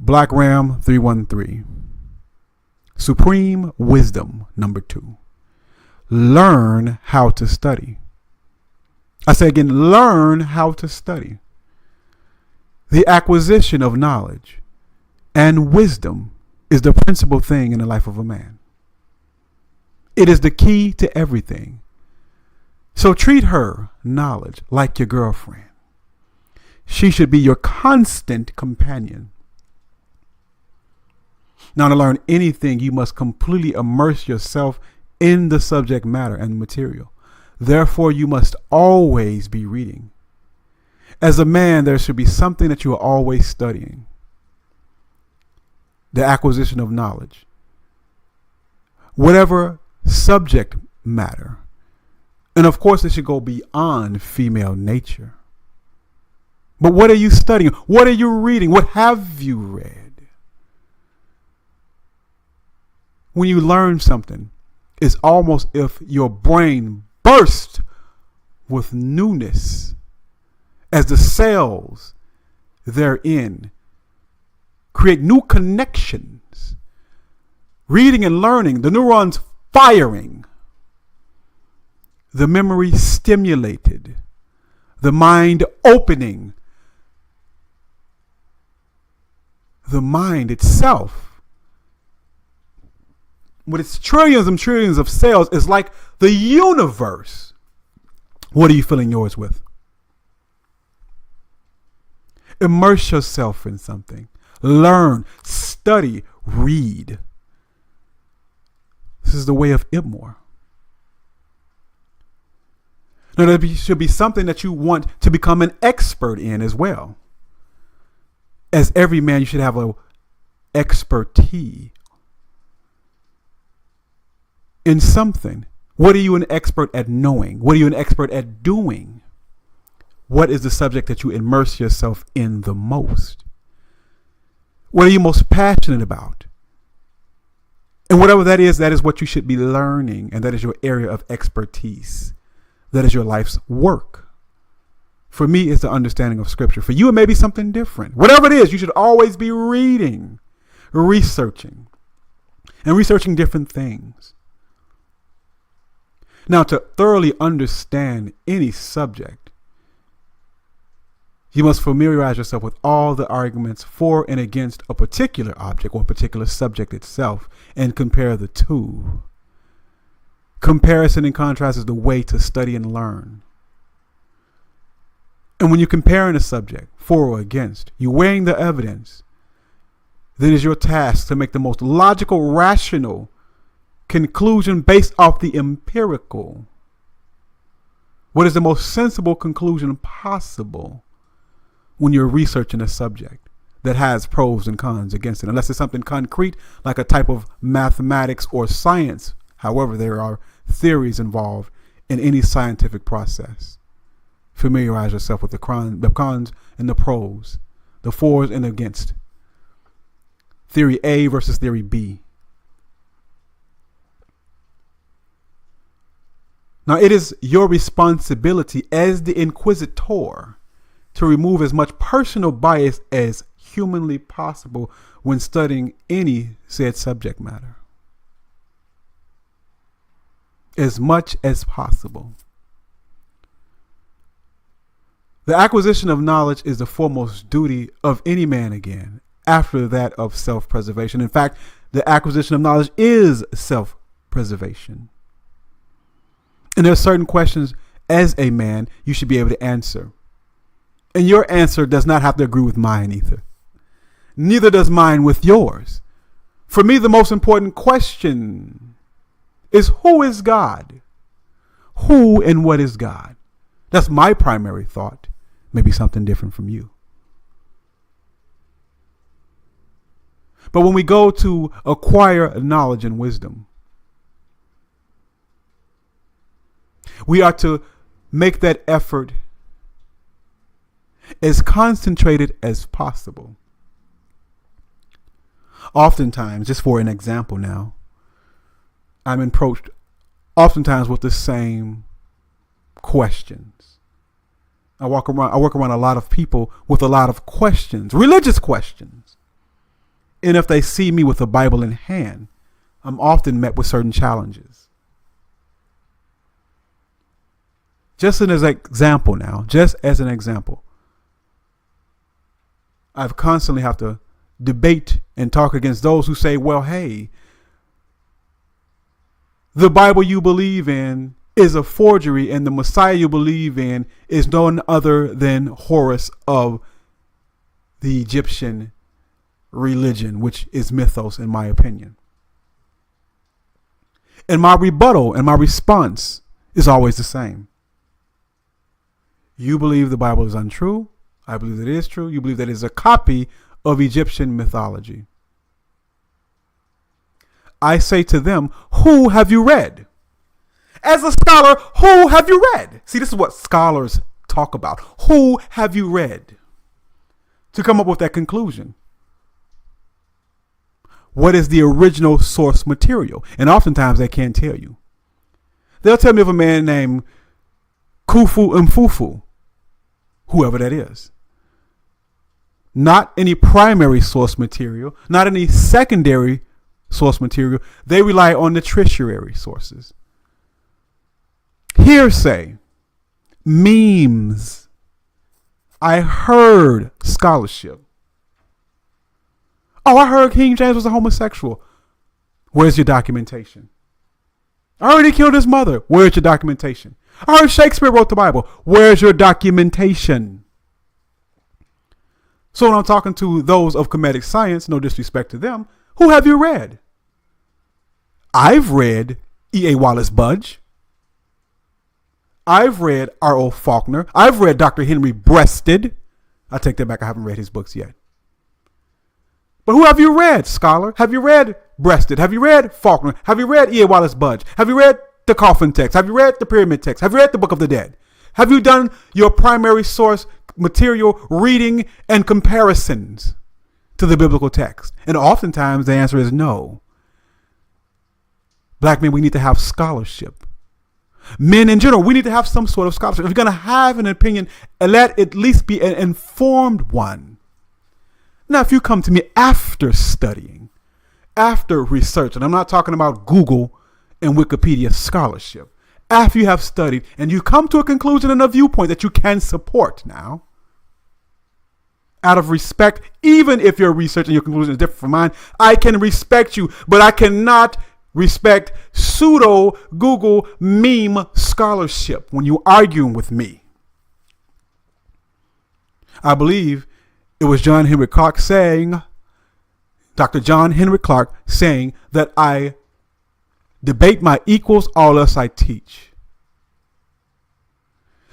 Black Ram 313. Supreme wisdom, number 2. Learn how to study. I say again, learn how to study. The acquisition of knowledge and wisdom is the principal thing in the life of a man. It is the key to everything. So treat her knowledge like your girlfriend. She should be your constant companion. Now, to learn anything, you must completely immerse yourself in the subject matter and material. Therefore, you must always be reading. As a man, there should be something that you are always studying. The acquisition of knowledge. Whatever subject matter. And of course, it should go beyond female nature. But what are you studying? What are you reading? What have you read? When you learn something, it's almost if your brain bursts with newness as the cells therein create new connections. Reading and learning, the neurons firing, the memory stimulated, the mind opening, the mind itself with its trillions and trillions of cells is like the universe. What are you filling yours with? Immerse yourself in something. Learn, study, read. This is the way of Ibmore. Now, there should be something that you want to become an expert in as well. As every man, you should have an expertise in something. What are you an expert at knowing? What are you an expert at doing? What is the subject that you immerse yourself in the most? What are you most passionate about? And whatever that is what you should be learning, and that is your area of expertise. That is your life's work. For me, it's the understanding of Scripture. For you, it may be something different. Whatever it is, you should always be reading, researching, and researching different things. Now, to thoroughly understand any subject, you must familiarize yourself with all the arguments for and against a particular object or a particular subject itself and compare the two. Comparison and contrast is the way to study and learn. And when you're comparing a subject for or against, you're weighing the evidence. Then it's your task to make the most logical, rational conclusion based off the empirical. What is the most sensible conclusion possible when you're researching a subject that has pros and cons against it? Unless it's something concrete like a type of mathematics or science. However, there are theories involved in any scientific process. Familiarize yourself with the cons and the pros, the fors and against. Theory A versus theory B. Now, it is your responsibility as the inquisitor to remove as much personal bias as humanly possible when studying any said subject matter. As much as possible. The acquisition of knowledge is the foremost duty of any man again, after that of self-preservation. In fact, the acquisition of knowledge is self-preservation. And there are certain questions as a man you should be able to answer. And your answer does not have to agree with mine either. Neither does mine with yours. For me, the most important question is, who is God? Who and what is God? That's my primary thought. Maybe something different from you. But when we go to acquire knowledge and wisdom, we are to make that effort as concentrated as possible. Oftentimes, just for an example now, I'm approached oftentimes with the same questions. I work around a lot of people with a lot of questions, religious questions. and if they see me with a Bible in hand, I'm often met with certain challenges. Just as an example now, I've constantly have to debate and talk against those who say, well, hey, the Bible you believe in is a forgery and the Messiah you believe in is none other than Horus of the Egyptian religion, which is mythos in my opinion. And my rebuttal and my response is always the same. You believe the Bible is untrue. I believe it is true. You believe that it is a copy of Egyptian mythology. I say to them, who have you read? As a scholar, who have you read? See, this is what scholars talk about. Who have you read? To come up with that conclusion. What is the original source material? And oftentimes they can't tell you. They'll tell me of a man named Khufu Mfufu, whoever that is. Not any primary source material, not any secondary source material. They rely on the tertiary sources. Hearsay, memes. I heard scholarship. Oh, I heard King James was a homosexual. Where's your documentation? I heard he killed his mother. Where's your documentation? I heard Shakespeare wrote the Bible. Where's your documentation? So when I'm talking to those of comedic science, no disrespect to them, who have you read? I've read E.A. Wallace Budge. I've read R.O. Faulkner. I've read Dr. Henry Breasted. I take that back. I haven't read his books yet. But who have you read, scholar? Have you read Breasted? Have you read Faulkner? Have you read E.A. Wallace Budge? Have you read the coffin text? Have you read the pyramid text? Have you read the Book of the Dead? Have you done your primary source material reading and comparisons to the biblical text? And oftentimes the answer is no. Black men, we need to have scholarship. Men in general, we need to have some sort of scholarship. If you're going to have an opinion, let it at least be an informed one. Now, if you come to me after studying, after research, and I'm not talking about Google and Wikipedia scholarship, after you have studied and you come to a conclusion and a viewpoint that you can support now, out of respect, even if your research and your conclusion is different from mine, I can respect you, but I cannot respect pseudo Google meme scholarship when you're arguing with me. I believe it was John Henry Clark saying, Dr. John Henry Clark saying that I debate my equals, all else I teach.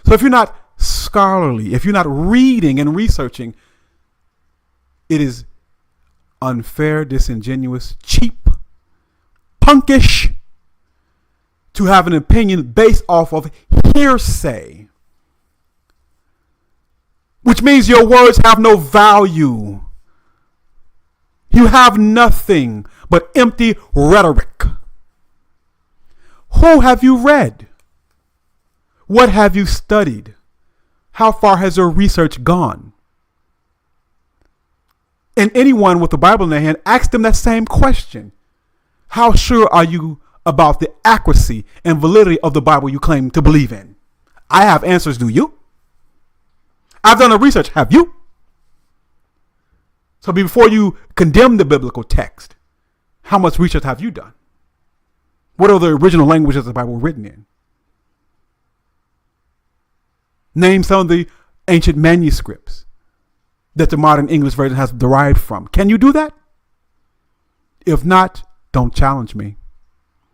So if you're not scholarly, if you're not reading and researching, it is unfair, disingenuous, cheap, punkish to have an opinion based off of hearsay, which means your words have no value. You have nothing but empty rhetoric. Who have you read? What have you studied? How far has your research gone? And anyone with the Bible in their hand, ask them that same question. How sure are you about the accuracy and validity of the Bible you claim to believe in? I have answers, do you? I've done the research, have you? So before you condemn the biblical text, how much research have you done? What are the original languages of the Bible written in? Name some of the ancient manuscripts that the modern English version has derived from. Can you do that? If not, don't challenge me.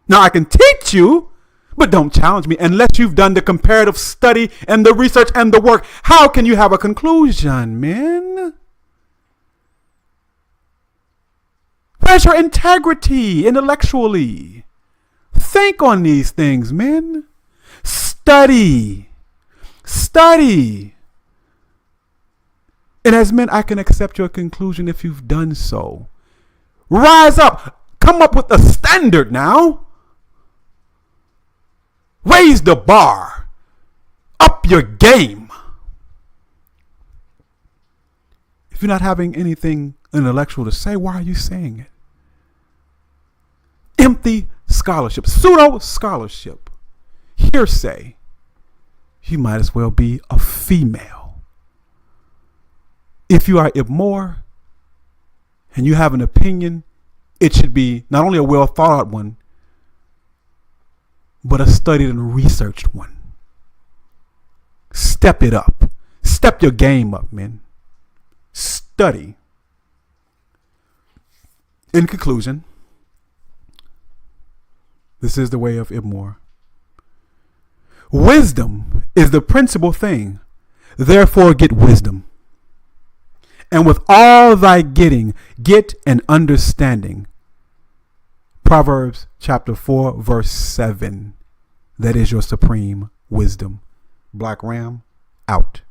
Now I can teach you, but don't challenge me unless you've done the comparative study and the research and the work. How can you have a conclusion, man? Where's your integrity intellectually? Think on these things, man. Study. Study. And as men, I can accept your conclusion if you've done so. Rise up. Come up with a standard now. Raise the bar. Up your game. If you're not having anything intellectual to say, why are you saying it? Empty scholarship, pseudo scholarship, hearsay. You might as well be a female. If you are Ibmore and you have an opinion, it should be not only a well thought out one, but a studied and researched one. Step it up. Step your game up, man. Study. In conclusion, this is the way of Ibmore. Wisdom is the principal thing. Therefore, get wisdom. And with all thy getting, get an understanding. Proverbs chapter 4, verse 7. That is your supreme wisdom. Black Ram, out.